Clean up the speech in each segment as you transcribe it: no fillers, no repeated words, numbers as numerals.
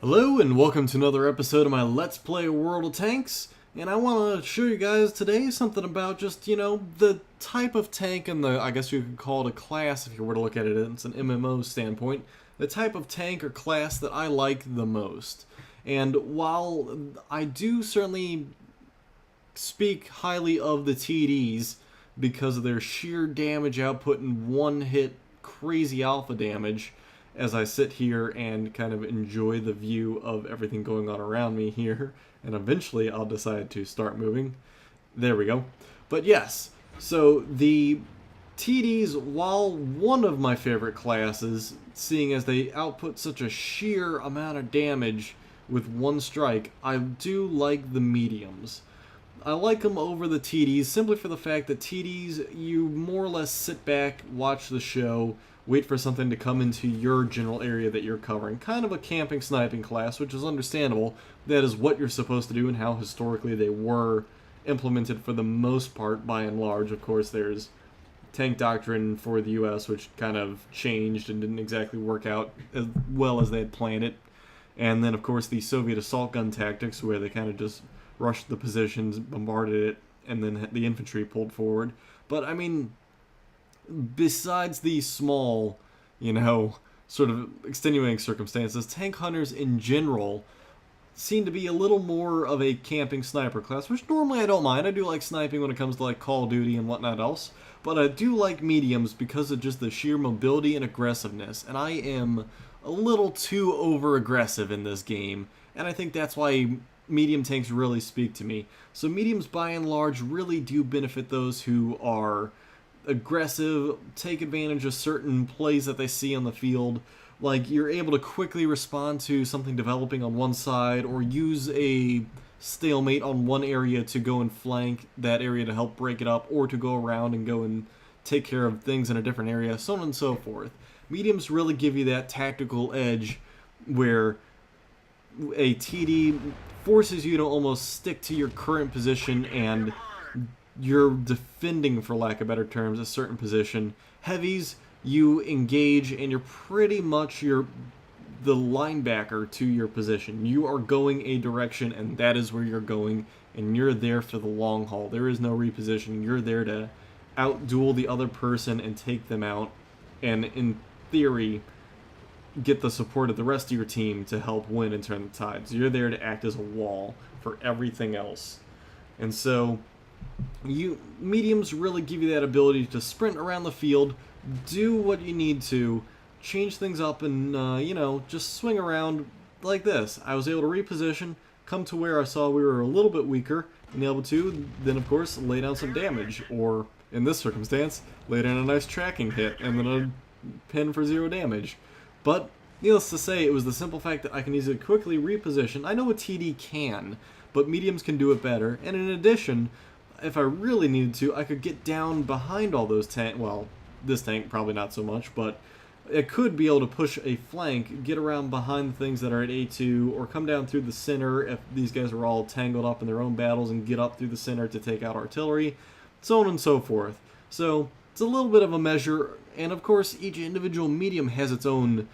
Hello and welcome to another episode of my Let's Play World of Tanks. And I want to show you guys today something about just, the type of tank and I guess you could call it a class if you were to look at it as an MMO standpoint, the type of tank or class that I like the most. And while I do certainly speak highly of the TDs because of their sheer damage output and one-hit crazy alpha damage, as I sit here and kind of enjoy the view of everything going on around me here, and eventually I'll decide to start moving. There we go. But yes, so the TDs, while one of my favorite classes, seeing as they output such a sheer amount of damage with one strike, I do like the mediums. I like them over the TDs simply for the fact that TDs, you more or less sit back, watch the show, wait for something to come into your general area that you're covering. Kind of a camping sniping class, which is understandable. That is what you're supposed to do and how historically they were implemented for the most part, by and large. Of course, there's tank doctrine for the US, which kind of changed and didn't exactly work out as well as they had planned it. And then, of course, the Soviet assault gun tactics, where they kind of just rushed the positions, bombarded it, and then the infantry pulled forward. But, I mean, besides these small, sort of extenuating circumstances, tank hunters in general seem to be a little more of a camping sniper class, which normally I don't mind. I do like sniping when it comes to like Call of Duty and whatnot else, but I do like mediums because of just the sheer mobility and aggressiveness, and I am a little too over-aggressive in this game, and I think that's why medium tanks really speak to me. So mediums, by and large, really do benefit those who are aggressive, take advantage of certain plays that they see on the field. Like, you're able to quickly respond to something developing on one side, or use a stalemate on one area to go and flank that area to help break it up, or to go around and go and take care of things in a different area, so on and so forth. Mediums really give you that tactical edge where a TD forces you to almost stick to your current position and you're defending, for lack of better terms, a certain position. Heavies, you engage and you're pretty much the linebacker to your position. You are going a direction and that is where you're going, and you're there for the long haul. There is no repositioning. You're there to outduel the other person and take them out, and in theory get the support of the rest of your team to help win and turn the tide. So you're there to act as a wall for everything else. And so mediums really give you that ability to sprint around the field, do what you need to, change things up, and just swing around like this. I was able to reposition, come to where I saw we were a little bit weaker, and able to then of course lay down some damage, or in this circumstance lay down a nice tracking hit and then a pin for 0 damage. But needless to say, it was the simple fact that I can easily quickly reposition. I know a TD can, but mediums can do it better, and in addition, if I really needed to, I could get down behind all those tanks. Well, this tank probably not so much, but it could be able to push a flank, get around behind the things that are at A2, or come down through the center if these guys are all tangled up in their own battles, and get up through the center to take out artillery, so on and so forth. So it's a little bit of a measure, and of course each individual medium has its own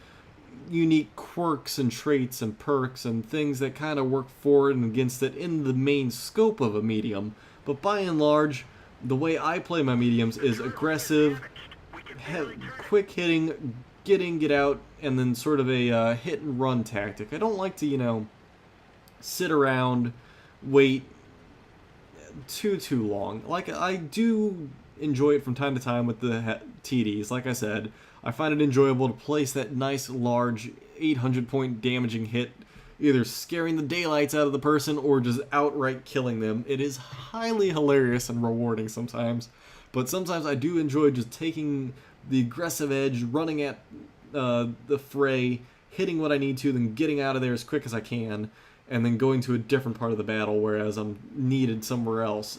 unique quirks and traits and perks and things that kind of work for it and against it in the main scope of a medium. But by and large, the way I play my mediums is aggressive, quick hitting, get out, and then sort of a hit and run tactic. I don't like to, sit around, wait too long. Like, I do enjoy it from time to time with the TDs. Like I said, I find it enjoyable to place that nice large 800-point damaging hit, either scaring the daylights out of the person or just outright killing them. It is highly hilarious and rewarding sometimes, but sometimes I do enjoy just taking the aggressive edge, running at the fray, hitting what I need to, then getting out of there as quick as I can, and then going to a different part of the battle whereas I'm needed somewhere else.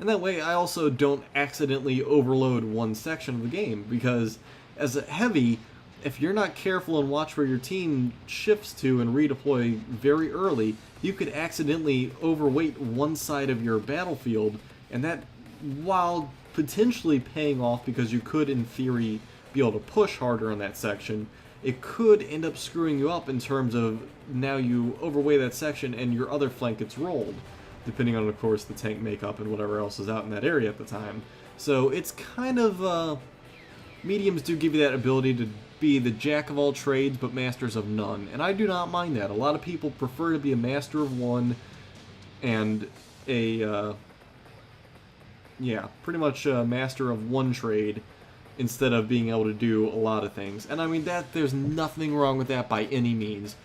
And that way I also don't accidentally overload one section of the game, because as a heavy, if you're not careful and watch where your team shifts to and redeploy very early, you could accidentally overweight one side of your battlefield, and that, while potentially paying off because you could in theory be able to push harder on that section, it could end up screwing you up in terms of now you overweigh that section and your other flank gets rolled, depending on, of course, the tank makeup and whatever else is out in that area at the time. So it's kind of, mediums do give you that ability to be the jack of all trades but masters of none, and I do not mind that. A lot of people prefer to be a master of one and a, yeah, pretty much a master of one trade instead of being able to do a lot of things. And I mean, there's nothing wrong with that by any means.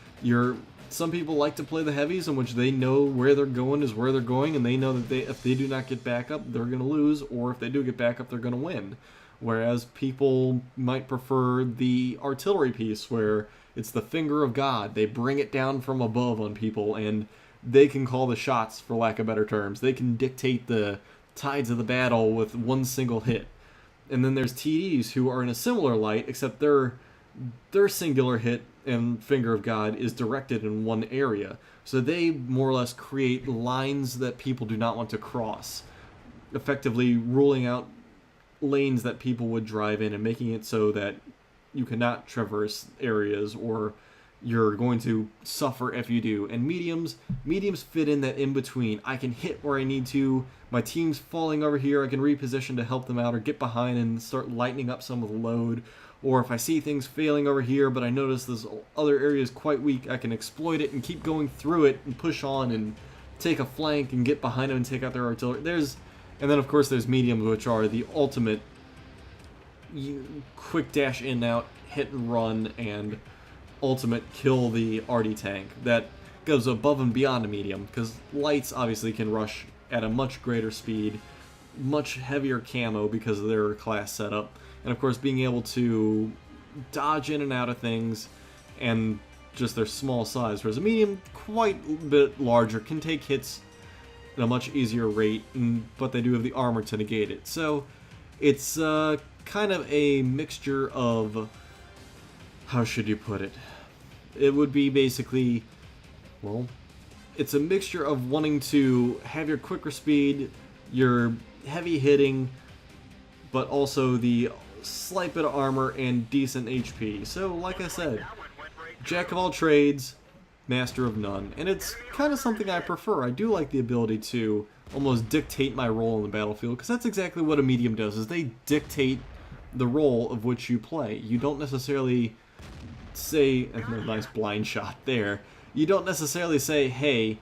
Some people like to play the heavies in which they know where they're going is where they're going, and they know that if they do not get back up, they're going to lose, or if they do get back up, they're going to win. Whereas people might prefer the artillery piece where it's the finger of God. They bring it down from above on people, and they can call the shots, for lack of better terms. They can dictate the tides of the battle with one single hit. And then there's TDs who are in a similar light, except their singular hit and finger of God is directed in one area. So they more or less create lines that people do not want to cross, effectively ruling out lanes that people would drive in and making it so that you cannot traverse areas or you're going to suffer if you do. And mediums fit in that in between. I can hit where I need to. My team's falling over here. I can reposition to help them out or get behind and start lightening up some of the load. Or if I see things failing over here, but I notice this other area is quite weak, I can exploit it and keep going through it and push on and take a flank and get behind them and take out their artillery. And then of course there's mediums, which are the ultimate quick dash in and out, hit and run, and ultimate kill the arty tank. That goes above and beyond a medium, because lights obviously can rush at a much greater speed, much heavier camo because of their class setup, and of course being able to dodge in and out of things and just their small size, whereas a medium, quite a bit larger, can take hits at a much easier rate, but they do have the armor to negate it. So it's kind of a mixture of, how should you put it? It would be basically, well, it's a mixture of wanting to have your quicker speed, your heavy hitting, but also the slight bit of armor and decent HP. So, like I said, jack of all trades, master of none. And it's kind of something I prefer. I do like the ability to almost dictate my role in the battlefield, because that's exactly what a medium does, is they dictate the role of which you play. You don't necessarily say, a nice blind shot there, you don't necessarily say, hey,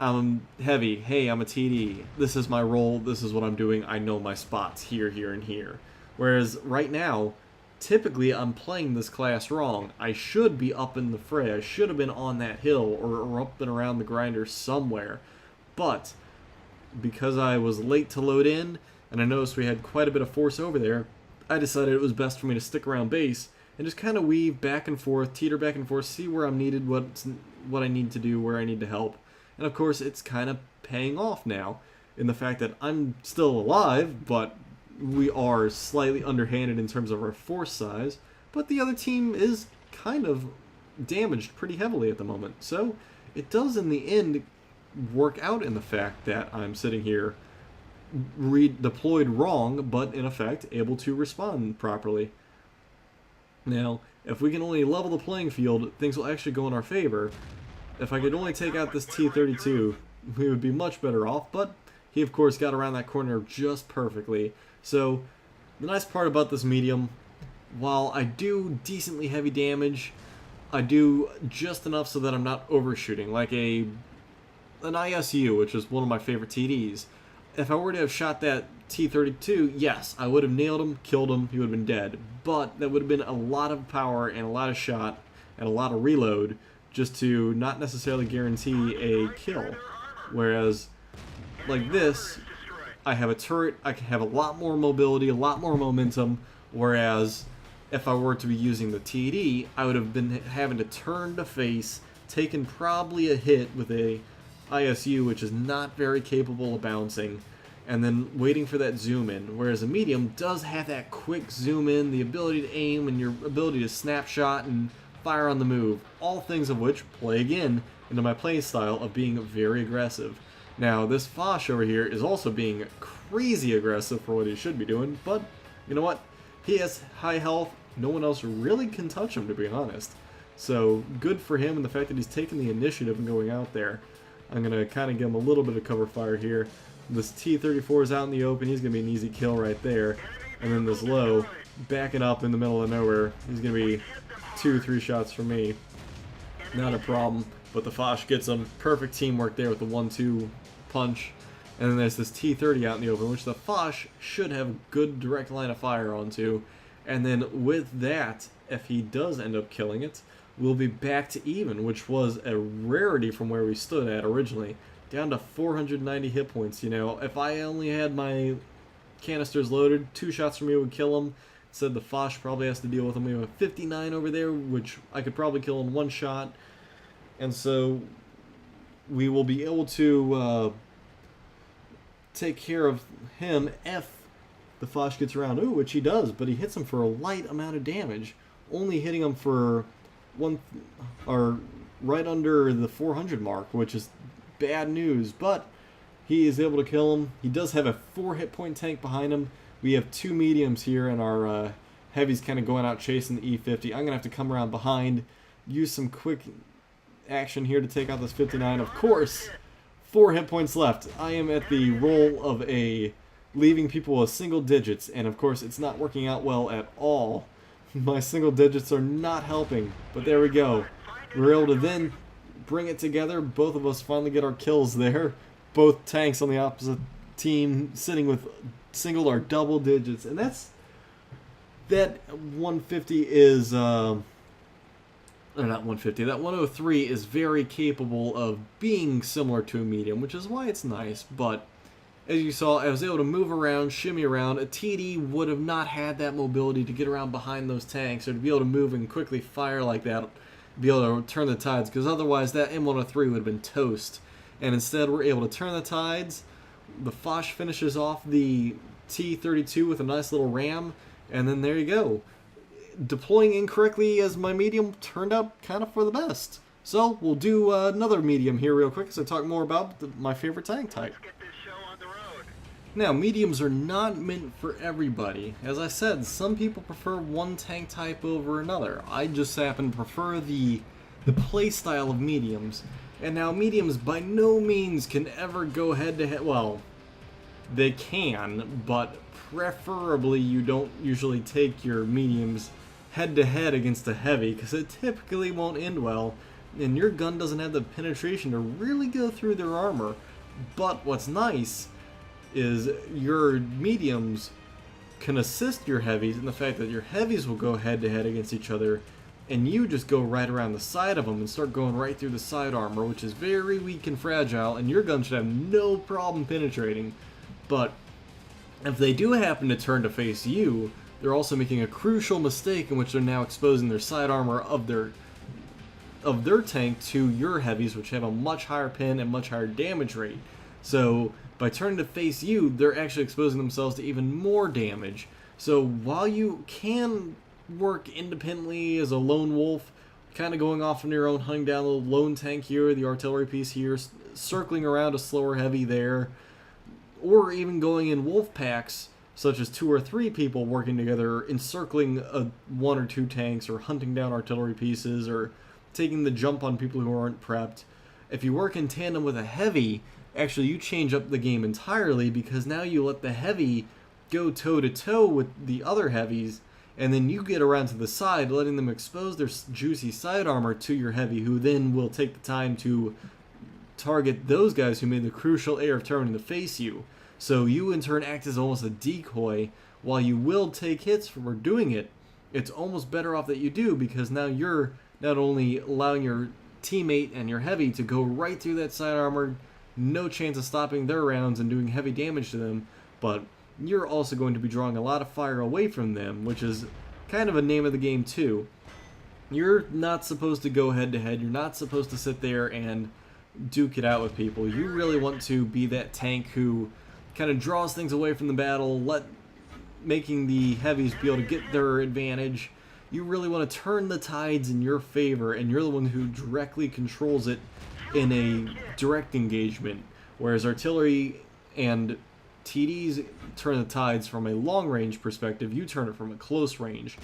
I'm heavy, hey, I'm a TD, this is my role, this is what I'm doing, I know my spots here, here, and here. Whereas right now, typically I'm playing this class wrong. I should be up in the fray, I should have been on that hill or up and around the grinder somewhere. But because I was late to load in, and I noticed we had quite a bit of force over there, I decided it was best for me to stick around base and just kind of weave back and forth, teeter back and forth, see where I'm needed, what I need to do, where I need to help. And of course, it's kind of paying off now in the fact that I'm still alive, but we are slightly underhanded in terms of our force size, but the other team is kind of damaged pretty heavily at the moment. So it does in the end work out in the fact that I'm sitting here deployed wrong, but in effect able to respond properly. Now, if we can only level the playing field, things will actually go in our favor. If I could only take out this T-32, we would be much better off, but he of course got around that corner just perfectly. So the nice part about this medium, while I do decently heavy damage, I do just enough so that I'm not overshooting, like an ISU, which is one of my favorite TDs. If I were to have shot that T-32, yes, I would have nailed him, killed him, he would have been dead. But that would have been a lot of power and a lot of shot and a lot of reload just to not necessarily guarantee a kill. Whereas, like this, I have a turret, I can have a lot more mobility, a lot more momentum, whereas if I were to be using the TD, I would have been having to turn to face, taken probably a hit with a ISU, which is not very capable of bouncing, and then waiting for that zoom in, whereas a medium does have that quick zoom in, the ability to aim, and your ability to snapshot and fire on the move, all things of which play again into my play style of being very aggressive. Now, this Foch over here is also being crazy aggressive for what he should be doing, but you know what? He has high health, no one else really can touch him, to be honest. So good for him, and the fact that he's taking the initiative and going out there. I'm going to kind of give him a little bit of cover fire here. This T-34 is out in the open. He's going to be an easy kill right there. And then this low, backing up in the middle of nowhere. He's going to be 2-3 shots from me. Not a problem. But the Foch gets him. Perfect teamwork there with the 1-2 punch. And then there's this T-30 out in the open, which the Foch should have good direct line of fire onto. And then with that, if he does end up killing it, we'll be back to even, which was a rarity from where we stood at originally. Down to 490 hit points, you know. If I only had my canisters loaded, 2 shots from me would kill him. Said the Foch probably has to deal with him. We have 59 over there, which I could probably kill in 1 shot. And so we will be able to take care of him if the Foch gets around. Ooh, which he does, but he hits him for a light amount of damage. Only hitting him for right under the 400 mark, which is bad news, but he is able to kill him. He does have a 4 hit point tank behind him. We have 2 mediums here, and our heavy's kind of going out chasing the E50. I'm going to have to come around behind, use some quick action here to take out this 59. Of course, 4 hit points left. I am at the role of leaving people with single digits, and of course it's not working out well at all. My single digits are not helping, but there we go. We're able to then bring it together. Both of us finally get our kills there. Both tanks on the opposite team sitting with single or double digits, and that 150 is or not 150. That 103 is very capable of being similar to a medium, which is why it's nice. But as you saw, I was able to move around, shimmy around. A TD would have not had that mobility to get around behind those tanks, or to be able to move and quickly fire like that, be able to turn the tides, because otherwise that M103 would have been toast. And instead we're able to turn the tides. The Foch finishes off the T-32 with a nice little ram, and then there you go. Deploying incorrectly as my medium turned out kind of for the best. So we'll do another medium here real quick as I talk more about my favorite tank type. Now, mediums are not meant for everybody. As I said, some people prefer one tank type over another. I just happen to prefer the play style of mediums. And now, mediums by no means can ever go head-to-head. Well, they can, but preferably you don't usually take your mediums head-to-head against a heavy, because it typically won't end well, and your gun doesn't have the penetration to really go through their armor. But what's nice is your mediums can assist your heavies in the fact that your heavies will go head-to-head against each other, and you just go right around the side of them and start going right through the side armor, which is very weak and fragile, and your gun should have no problem penetrating. But if they do happen to turn to face you, they're also making a crucial mistake in which they're now exposing their side armor of their tank to your heavies, which have a much higher pen and much higher damage rate. So by turning to face you, they're actually exposing themselves to even more damage. So while you can work independently as a lone wolf, kind of going off on your own, hunting down the lone tank here, the artillery piece here, circling around a slower heavy there, or even going in wolf packs, such as 2 or 3 people working together, encircling 1 or 2 tanks, or hunting down artillery pieces, or taking the jump on people who aren't prepped. If you work in tandem with a heavy, actually you change up the game entirely, because now you let the heavy go toe-to-toe with the other heavies, and then you get around to the side, letting them expose their juicy side armor to your heavy, who then will take the time to target those guys who made the crucial error of turning to face you. So you in turn act as almost a decoy. While you will take hits for doing it, it's almost better off that you do, because now you're not only allowing your teammate and your heavy to go right through that side armor, no chance of stopping their rounds and doing heavy damage to them, but you're also going to be drawing a lot of fire away from them, which is kind of a name of the game too. You're not supposed to go head to head, you're not supposed to sit there and duke it out with people. You really want to be that tank who kind of draws things away from the battle, making the heavies be able to get their advantage. You really want to turn the tides in your favor, and you're the one who directly controls it in a direct engagement, whereas artillery and TDs turn the tides from a long range perspective, you turn it from a close range.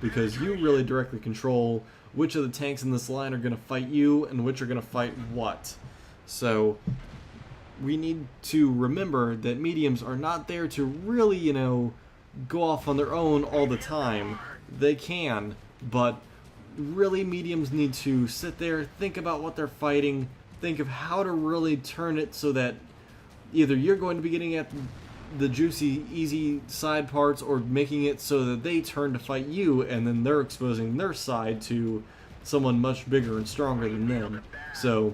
because you really directly control which of the tanks in this line are going to fight you and which are going to fight what. So we need to remember that mediums are not there to really, go off on their own all the time. They can, but really mediums need to sit there, think about what they're fighting, think of how to really turn it so that either you're going to be getting at the juicy, easy side parts, or making it so that they turn to fight you, and then they're exposing their side to someone much bigger and stronger than them. So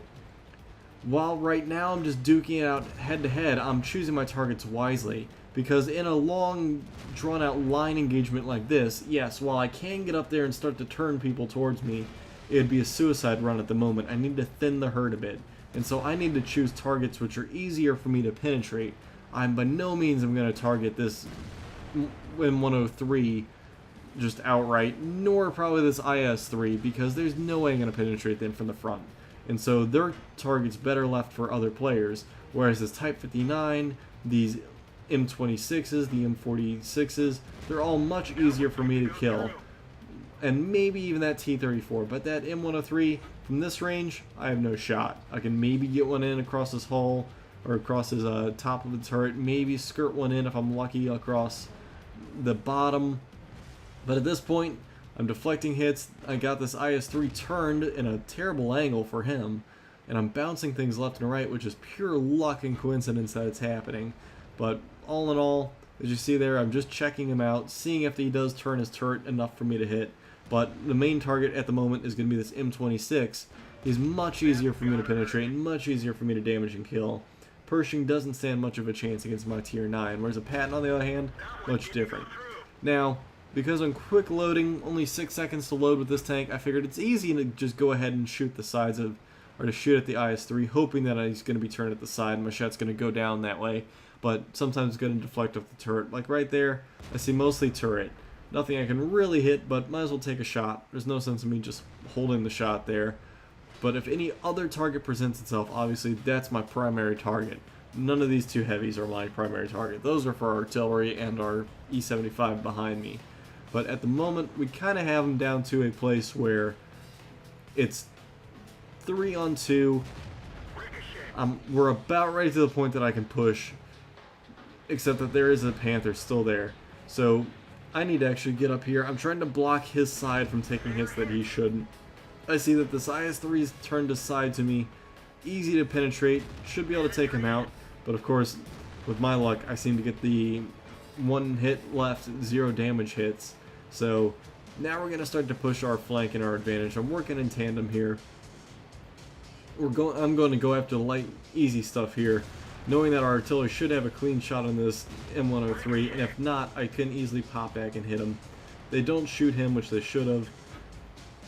while right now I'm just duking it out head to head, I'm choosing my targets wisely, because in a long, drawn-out line engagement like this, yes, while I can get up there and start to turn people towards me, it would be a suicide run at the moment. I need to thin the herd a bit, and so I need to choose targets which are easier for me to penetrate. I'm by no means I'm going to target this M103 just outright, nor probably this IS-3, because there's no way I'm going to penetrate them from the front. And so their target's better left for other players, whereas this Type 59, these M26s, the M46s, they're all much easier for me to kill. And maybe even that T-34, but that M103, from this range, I have no shot. I can maybe get one in across his hull, or across his top of the turret, maybe skirt one in if I'm lucky across the bottom. But at this point, I'm deflecting hits. I got this IS-3 turned in a terrible angle for him, and I'm bouncing things left and right, which is pure luck and coincidence that it's happening. But all in all, as you see there, I'm just checking him out, seeing if he does turn his turret enough for me to hit. But the main target at the moment is going to be this M26. He's much easier for me to penetrate, and much easier for me to damage and kill. Pershing doesn't stand much of a chance against my tier 9, whereas a Patton, on the other hand, much different. Now, because I'm quick loading, only 6 seconds to load with this tank, I figured it's easy to just go ahead and shoot the sides of, or to shoot at the IS-3, hoping that he's going to be turned at the side and my shot's going to go down that way. But sometimes it's going to deflect off the turret. Like right there, I see mostly turret. Nothing I can really hit, but might as well take a shot. There's no sense in me just holding the shot there. But if any other target presents itself, obviously that's my primary target. None of these two heavies are my primary target. Those are for artillery and our E-75 behind me. But at the moment, we kind of have them down to a place where it's 3 on 2. We're about ready to the point that I can push, except that there is a Panther still there. So I need to actually get up here. I'm trying to block his side from taking hits that he shouldn't. I see that this IS-3 is turned aside to me. Easy to penetrate. Should be able to take him out. But of course, with my luck, I seem to get the 1 hit left, 0 damage hits. So now we're going to start to push our flank in our advantage. I'm working in tandem here. I'm going to go after the light, easy stuff here, knowing that our artillery should have a clean shot on this M103, and if not, I can easily pop back and hit him. They don't shoot him, which they should have.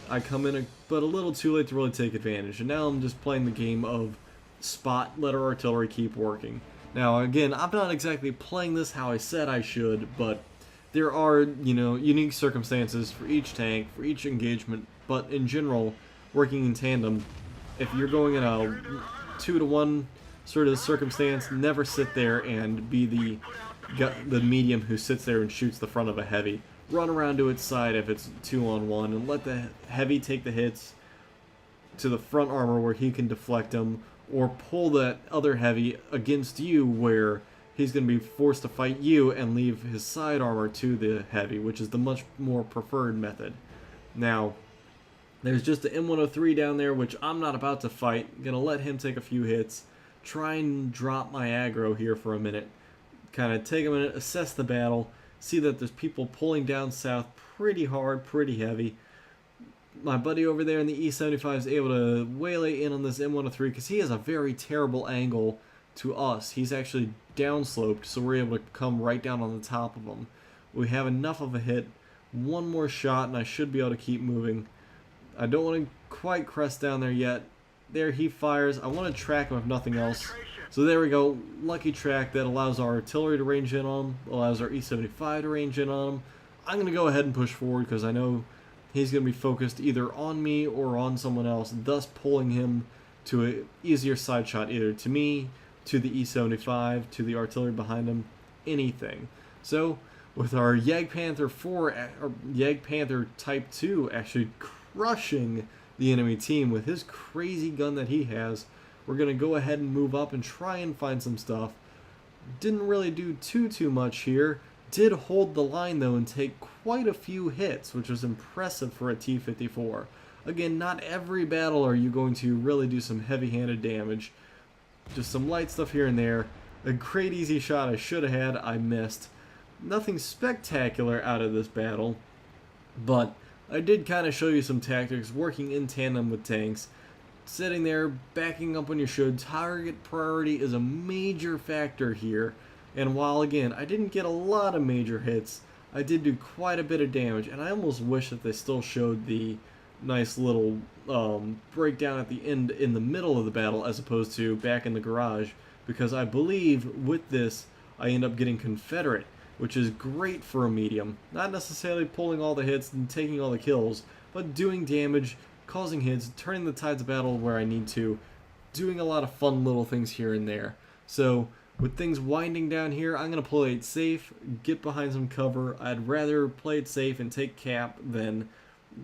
I come in but a little too late to really take advantage, and now I'm just playing the game of spot, let our artillery keep working. Now again, I'm not exactly playing this how I said I should, but there are, unique circumstances for each tank, for each engagement, but in general, working in tandem, if you're going in a 2-to-1 sort of circumstance, never sit there and be the medium who sits there and shoots the front of a heavy. Run around to its side if it's 2-on-1 and let the heavy take the hits to the front armor where he can deflect them, or pull that other heavy against you where he's going to be forced to fight you and leave his side armor to the heavy, which is the much more preferred method. Now, there's just the M103 down there, which I'm not about to fight. I'm going to let him take a few hits, try and drop my aggro here for a minute, kind of take a minute, assess the battle, see that there's people pulling down south pretty hard, pretty heavy. My buddy over there in the E-75 is able to waylay in on this M103 because he has a very terrible angle to us. He's actually downsloped, so we're able to come right down on the top of him. We have enough of a hit. One more shot, and I should be able to keep moving. I don't want to quite crest down there yet. There he fires. I want to track him if nothing else. So there we go. Lucky track that allows our artillery to range in on him, allows our E-75 to range in on him. I'm going to go ahead and push forward because I know he's going to be focused either on me or on someone else, thus pulling him to an easier side shot, either to me, to the E-75, to the artillery behind him, anything. So with our Jagdpanther 4, or Jagdpanther Type 2 actually crushing the enemy team with his crazy gun that he has. We're going to go ahead and move up and try and find some stuff. Didn't really do too much here. Did hold the line though and take quite a few hits, which was impressive for a T-54. Again, not every battle are you going to really do some heavy-handed damage. Just some light stuff here and there. A great easy shot I should have had, I missed. Nothing spectacular out of this battle, but I did kind of show you some tactics working in tandem with tanks. Sitting there, backing up when you should. Target priority is a major factor here. And while, again, I didn't get a lot of major hits, I did do quite a bit of damage. And I almost wish that they still showed the nice little breakdown at the end in the middle of the battle as opposed to back in the garage. Because I believe with this, I end up getting Confederate, which is great for a medium. Not necessarily pulling all the hits and taking all the kills, but doing damage, causing hits, turning the tides of battle where I need to, doing a lot of fun little things here and there. So with things winding down here, I'm going to play it safe, get behind some cover. I'd rather play it safe and take cap than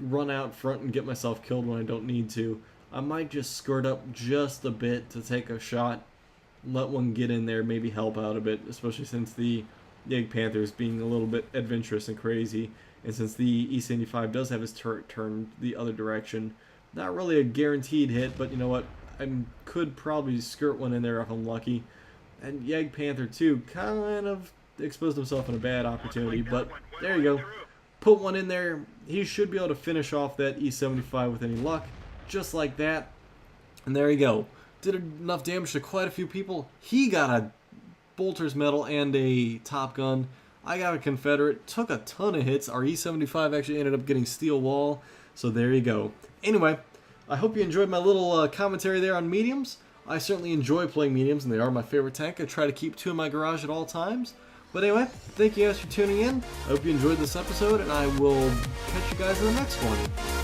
run out front and get myself killed when I don't need to. I might just skirt up just a bit to take a shot, let one get in there, maybe help out a bit, especially since the Jagdpanther is being a little bit adventurous and crazy. And since the E-75 does have his turret turned the other direction, not really a guaranteed hit, but you know what? I could probably skirt one in there if I'm lucky. And Jagdpanther 2 kind of exposed himself in a bad opportunity, but there you go. Put one in there. He should be able to finish off that E-75 with any luck, just like that. And there you go. Did enough damage to quite a few people. He got a bolter's medal and a Top Gun. I got a Confederate, took a ton of hits. Our E-75 actually ended up getting steel wall, so there you go. Anyway, I hope you enjoyed my little commentary there on mediums. I certainly enjoy playing mediums, and they are my favorite tank. I try to keep 2 in my garage at all times. But anyway, thank you guys for tuning in. I hope you enjoyed this episode, and I will catch you guys in the next one.